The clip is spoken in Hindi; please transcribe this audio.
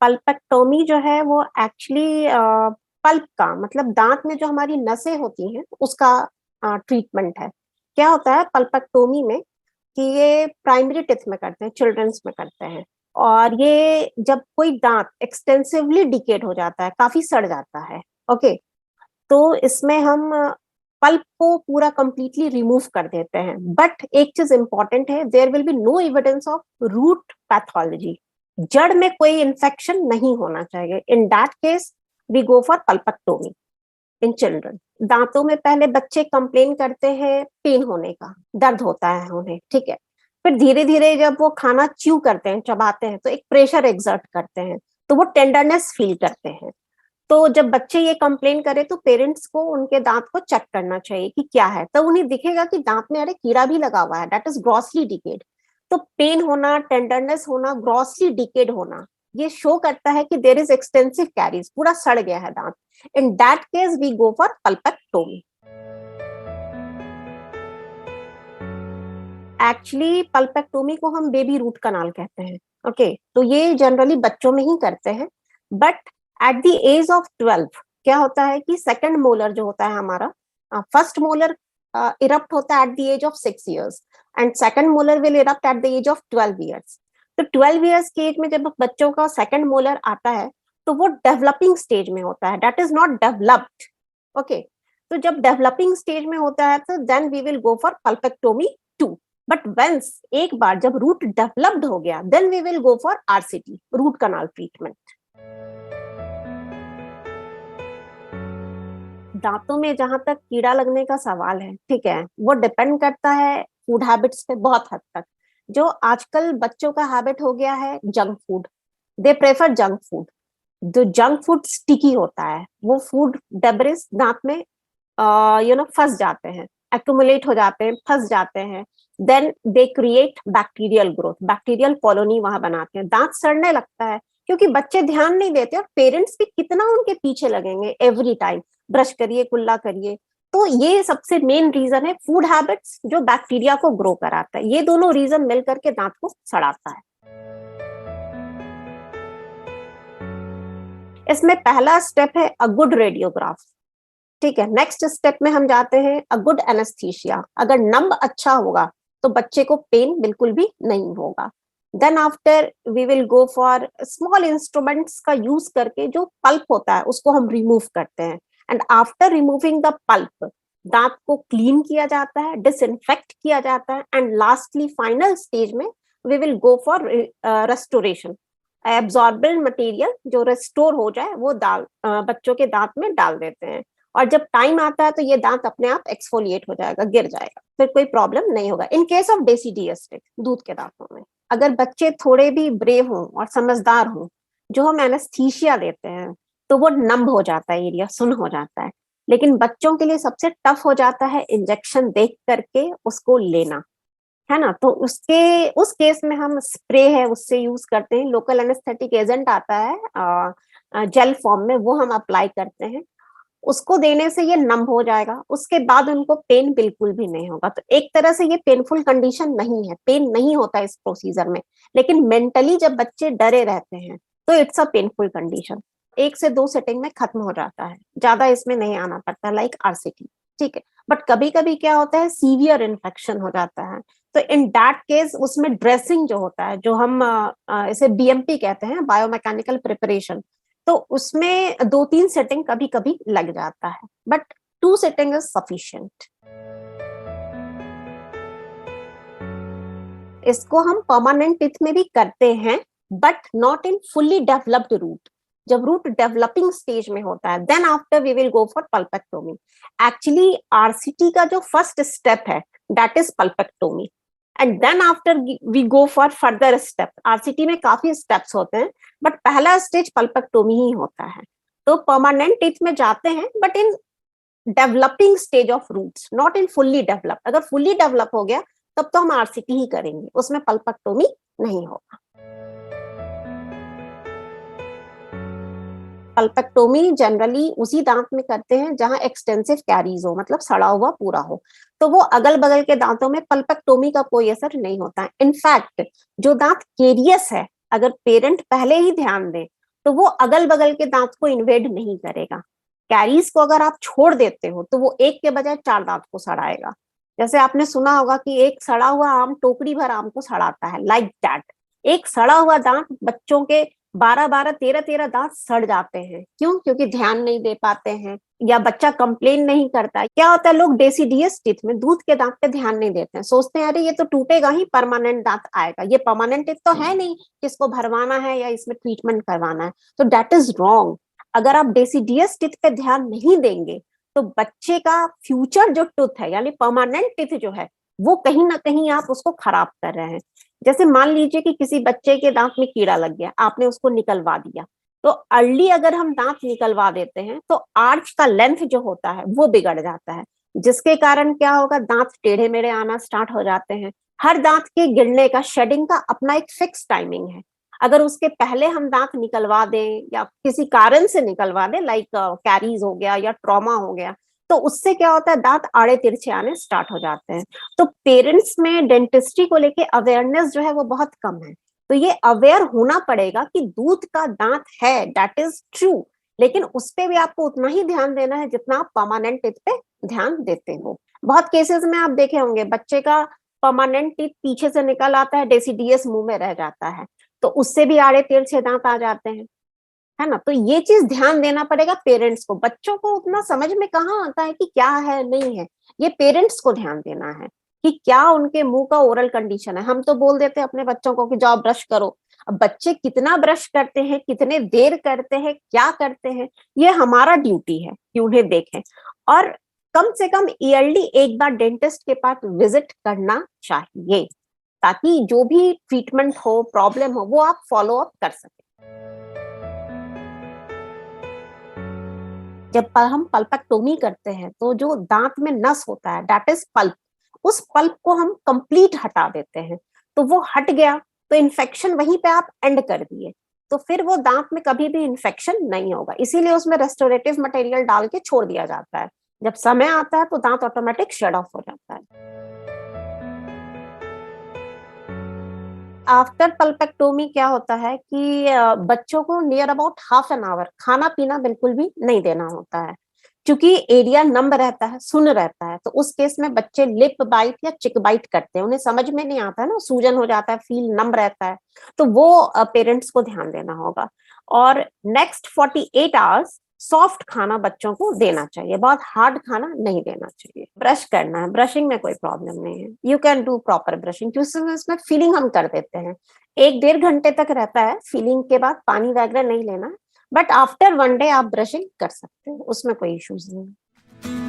पल्पेक्टोमी जो है वो एक्चुअली पल्प का मतलब दांत में जो हमारी नसें होती हैं उसका ट्रीटमेंट है। क्या होता है पल्पेक्टोमी में कि ये प्राइमरी टिथ में करते हैं, चिल्ड्रंस में करते हैं। और ये जब कोई दांत एक्सटेंसिवली डिकेड हो जाता है, काफी सड़ जाता है, ओके, तो इसमें हम पल्प को पूरा कंप्लीटली रिमूव कर देते हैं। बट एक चीज इंपॉर्टेंट है, there will be no evidence of root pathology. जड़ में कोई इन्फेक्शन नहीं होना चाहिए। In that case we go for pulpectomy in children. दांतों में पहले बच्चे कंप्लेन करते हैं पेन होने का, दर्द होता है उन्हें, ठीक है। फिर धीरे धीरे जब वो खाना च्यू करते हैं, चबाते हैं, तो एक प्रेशर एक्सर्ट करते हैं, तो वो टेंडरनेस फील करते हैं। तो जब बच्चे ये कंप्लेन करे तो पेरेंट्स को उनके दांत को चेक करना चाहिए कि क्या है। तो उन्हें दिखेगा कि दांत में अरे कीड़ा भी लगा हुआ है, दैट इज ग्रॉसली डिकेड। तो पेन होना, टेंडरनेस होना, ग्रॉसली डिकेड होना, ये शो करता है कि देयर इज एक्सटेंसिव कैरीज, पूरा सड़ गया है दांत। In that case we go for pulpectomy. Actually pulpectomy को हम बेबी रूट कनाल कहते हैं, ओके। तो ये जनरली बच्चों में ही करते हैं। But at the age of 12 क्या होता है कि सेकंड मोलर जो होता है हमारा, फर्स्ट मोलर इरप्ट होता है at the age of 6 years and second molar will erupt at the age of 12 years। तो 12 years की एज में जब बच्चों का सेकंड मोलर आता है तो वो डेवलपिंग स्टेज में होता है, that is not developed, okay. तो जब डेवलपिंग स्टेज में होता है तो then we will go for pulpectomy 2। But once एक बार जब रूट डेवलप्ड हो गया then we will go for RCT, root canal treatment. दांतों में जहां तक कीड़ा लगने का सवाल है, ठीक है, वो डिपेंड करता है फूड हैबिट्स पे बहुत हद तक। जो आजकल बच्चों का हैबिट हो गया है junk food, they prefer junk food. जो जंक फूड स्टिकी होता है, वो फूड डेब्रिस दांत में फंस जाते हैं, एक्यूमुलेट हो जाते हैं, फंस जाते हैं। Then they create bacterial growth, bacterial colony वहां बनाते हैं, दांत सड़ने लगता है। क्योंकि बच्चे ध्यान नहीं देते और पेरेंट्स भी कितना उनके पीछे लगेंगे, एवरी टाइम ब्रश करिए, कुल्ला करिए। तो ये सबसे मेन रीजन है, फूड हैबिट्स जो बैक्टीरिया को ग्रो कराता है। ये दोनों रीजन मिलकर के दांत को सड़ाता है। इसमें पहला स्टेप है अ गुड रेडियोग्राफ, ठीक है। नेक्स्ट स्टेप में हम जाते हैं अ गुड एनेस्थीसिया। अगर नंब अच्छा होगा तो बच्चे को पेन बिल्कुल भी नहीं होगा। Then after we will go for small instruments का यूज करके जो पल्प होता है उसको हम रिमूव करते हैं। And after removing the pulp दांत को क्लीन किया जाता है, डिसइंफेक्ट किया जाता है, एंड लास्टली फाइनल स्टेज में we will go for restoration. Absorbent material जो रेस्टोर हो जाए वो बच्चों के दांत में डाल देते हैं। और जब टाइम आता है तो ये दांत अपने आप एक्सफोलिएट हो जाएगा, गिर जाएगा, फिर कोई प्रॉब्लम नहीं होगा। इन केस ऑफ डेसिडियास्टिक दूध के दांतों में अगर बच्चे थोड़े भी ब्रेव हों और समझदार हों, जो हम एनेस्थीसिया देते हैं तो वो नंब हो जाता है, एरिया सुन हो जाता है। लेकिन बच्चों के लिए सबसे टफ हो जाता है इंजेक्शन देख करके उसको लेना, है ना। तो उसके उस केस में हम स्प्रे है उससे यूज करते हैं। लोकल एनेस्थेटिक एजेंट आता है जेल फॉर्म में, वो हम अप्लाई करते हैं। उसको देने से ये नम हो जाएगा, उसके बाद उनको पेन बिल्कुल भी नहीं होगा। तो एक तरह से ये पेनफुल कंडीशन नहीं है, पेन नहीं होता इस प्रोसीजर में। लेकिन मेंटली जब बच्चे डरे रहते हैं तो इट्स अ पेनफुल कंडीशन। 1 से 2 सेटिंग में खत्म हो जाता है, ज्यादा इसमें नहीं आना पड़ता, लाइक आरसीटी, ठीक है। बट कभी कभी क्या होता है, सीवियर इन्फेक्शन हो जाता है। तो इन दैट केस उसमें ड्रेसिंग जो होता है, जो हम इसे बीएमपी कहते हैं, बायोमैकेनिकल प्रिपरेशन, तो उसमें 2-3 सेटिंग कभी कभी लग जाता है। But 2 setting is sufficient. इसको हम परमानेंट टिथ में भी करते हैं, but not in fully developed root. जब रूट डेवलपिंग स्टेज में होता है then after we will go for pulpectomy. Actually RCT का जो फर्स्ट स्टेप है that is pulpectomy, and then after we go for further step. RCT में काफी स्टेप्स होते हैं बट पहला स्टेज पल्पेक्टोमी ही होता है। तो परमानेंट टिथ में जाते हैं but in developing stage of roots, not in fully develop. अगर फुल्ली डेवलप हो गया तब तो हम आरसीटी ही करेंगे, उसमें पल्पेक्टोमी नहीं होगा। पल्पेक्टोमी जनरली उसी दांत में करते हैं जहां एक्सटेंसिव कैरीज हो, मतलब सड़ा हुआ पूरा हो। तो वो अगल बगल के दांतों में पल्पेक्टोमी का कोई असर नहीं होता है। इनफैक्ट जो दांत केरियस है, अगर पेरेंट पहले ही ध्यान दे तो वो अगल बगल के दांत को इन्वेड नहीं करेगा। कैरीज को अगर आप छोड़ देते हो तो वो एक के बजाय 4 दांत को सड़ाएगा। जैसे आपने सुना होगा कि एक सड़ा हुआ आम टोकरी भर आम को सड़ाता है, लाइक दैट एक सड़ा हुआ दांत बच्चों के 12-12, 13-13 दांत सड़ जाते हैं। क्यों? क्योंकि ध्यान नहीं दे पाते हैं या बच्चा कंप्लेन नहीं करता है। क्या होता है, लोग डेसिडियस टीथ में दूध के दांत पे ध्यान नहीं देते हैं, सोचते हैं अरे ये तो टूटेगा ही, परमानेंट दांत आएगा। ये परमानेंट टीथ तो है नहीं किसको भरवाना है या इसमें ट्रीटमेंट करवाना है, तो दैट इज रॉन्ग। अगर आप डेसिडियस टीथ पे ध्यान नहीं देंगे तो बच्चे का फ्यूचर जो टूथ है यानी परमानेंट टीथ जो है वो कहीं ना कहीं आप उसको खराब कर रहे हैं। जैसे मान लीजिए कि किसी बच्चे के दांत में कीड़ा लग गया, आपने उसको निकलवा दिया, तो अर्ली अगर हम दांत निकलवा देते हैं तो आर्च का लेंथ जो होता है वो बिगड़ जाता है, जिसके कारण क्या होगा, दांत टेढ़े मेढ़े आना स्टार्ट हो जाते हैं। हर दांत के गिरने का, शेडिंग का अपना एक फिक्स टाइमिंग है। अगर उसके पहले हम दांत निकलवा दें या किसी कारण से निकलवा दें, लाइक कैरीज हो गया या ट्रॉमा हो गया, तो उससे क्या होता है, दांत आड़े तिरछे आने स्टार्ट हो जाते हैं। तो पेरेंट्स में डेंटिस्ट्री को लेके अवेयरनेस जो है वो बहुत कम है। तो ये अवेयर होना पड़ेगा कि दूध का दांत है, दैट इज ट्रू, लेकिन उस पे भी आपको उतना ही ध्यान देना है जितना आप परमानेंट टीथ पे ध्यान देते हो। बहुत केसेस में आप देखे होंगे बच्चे का परमानेंट टीथ पीछे से निकल आता है, डेसिडियस मुंह में रह जाता है, तो उससे भी आड़े तिरछे दांत आ जाते हैं, है ना। तो ये चीज ध्यान देना पड़ेगा पेरेंट्स को। बच्चों को उतना समझ में कहाँ आता है कि क्या है नहीं है, ये पेरेंट्स को ध्यान देना है कि क्या उनके मुंह का ओरल कंडीशन है। हम तो बोल देते हैं अपने बच्चों को कि जाओ ब्रश करो। अब बच्चे कितना ब्रश करते हैं, कितने देर करते हैं, क्या करते हैं, ये हमारा ड्यूटी है कि उन्हें देखें। और कम से कम ईयरली एक बार डेंटिस्ट के पास विजिट करना चाहिए, ताकि जो भी ट्रीटमेंट हो, प्रॉब्लम हो, वो आप फॉलो अप कर सकें। जब हम पल्पेक्टोमी करते हैं तो जो दांत में नस होता है, दैट इज पल्प, उस पल्प को हम कंप्लीट हटा देते हैं। तो वो हट गया तो इन्फेक्शन वहीं पे आप एंड कर दिए, तो फिर वो दांत में कभी भी इन्फेक्शन नहीं होगा। इसीलिए उसमें रेस्टोरेटिव मटेरियल डाल के छोड़ दिया जाता है। जब समय आता है तो दांत ऑटोमेटिक शेड ऑफ हो जाता है। आफ्टर पल्पेक्टोमी क्या होता है कि बच्चों को near about half an hour खाना पीना बिल्कुल भी नहीं देना होता है, क्योंकि एरिया नम रहता है, सुन रहता है। तो उस केस में बच्चे लिप बाइट या चिक बाइट करते हैं, उन्हें समझ में नहीं आता है ना, सूजन हो जाता है, फील नम रहता है, तो वो पेरेंट्स को ध्यान देना होगा। और नेक्स्ट 48 आवर्स सॉफ्ट खाना बच्चों को देना चाहिए, बहुत हार्ड खाना नहीं देना चाहिए। ब्रश करना है, ब्रशिंग में कोई प्रॉब्लम नहीं है, you can do proper brushing, क्योंकि इसमें फीलिंग हम कर देते हैं। 1-1.5 घंटे तक रहता है, फीलिंग के बाद पानी वगैरह नहीं लेना, बट आफ्टर 1 डे आप ब्रशिंग कर सकते हो, उसमें कोई इश्यूज नहीं।